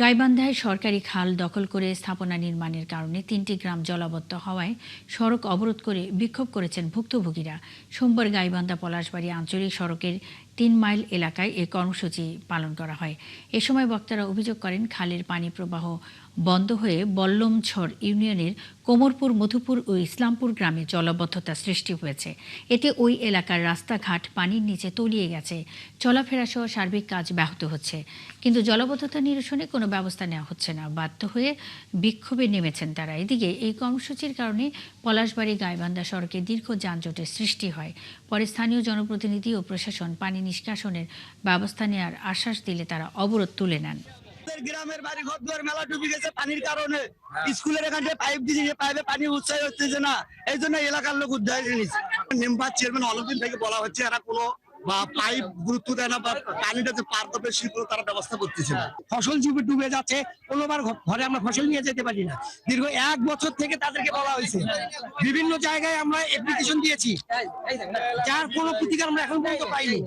গাইবান্ধায় সরকারি খাল দখল করে স্থাপনা নির্মাণের কারণে ৩টি গ্রাম জলাবদ্ধ হওয়ায় সড়ক অবরোধ করে বিক্ষোভ করেছেন ভুক্তভোগীরা। সোমবার গাইবান্ধা পলাশবাড়ী আঞ্চলিক সড়কের ৩ মাইল এলাকায় এ কর্মসূচি পালন করা হয়। এ সময় বক্তারা অভিযোগ করেন, খালের পানি প্রবাহ বন্ধ হয়ে বল্লমছড় ইউনিয়নের কোমরপুর, মধুপুর ও ইসলামপুর গ্রামে জলাবদ্ধতা সৃষ্টি হয়েছে। এতে ওই এলাকার রাস্তাঘাট পানির নিচে তলিয়ে গেছে। চলাফেরা সহ সার্বিক কাজ ব্যাহত হচ্ছে। কিন্তু জলাবদ্ধতা নিরসনে কোনো ব্যবস্থা নেওয়া হচ্ছে না। বাধ্য হয়ে বিক্ষোভে নেমেছেন তারা। এদিকে এই কর্মসূচির কারণে পলাশবাড়ী গাইবান্ধা সড়কে দীর্ঘ যানজটের সৃষ্টি হয়। পরে স্থানীয় জনপ্রতিনিধি ও প্রশাসন পানি নিষ্কাশনের ব্যবস্থা নেওয়ার আশ্বাস দিলে তারা অবরোধ তুলে নেন। গ্রামের বাড়ি ঘর দুয়ার মেলা ডুবে গেছে পানির কারণে। স্কুলের এখান থেকে পাইপ দিয়েছে, পাইপে পানি উৎসাহ হচ্ছে না, এই জন্য এলাকার লোক উদ্ধার নিচ্ছে। মেম্বার চেয়ারম্যান অনেকদিন থেকে বলা হচ্ছে, এরা কোনো বা পাইপ গুরুত্ব দেয় না, বা পানিটা যে পার করবে সেগুলো তারা ব্যবস্থা করতেছে না। ফসল জমি ডুবে যাচ্ছে, কোনোবার ঘরে আমরা ফসল নিয়ে যেতে পারি না। দীর্ঘ 1 বছর থেকে তাদেরকে বলা হয়েছে, বিভিন্ন জায়গায় আমরা অ্যাপ্লিকেশন দিয়েছি, যার কোনো প্রতিকার আমরা এখন পর্যন্ত পাইনি।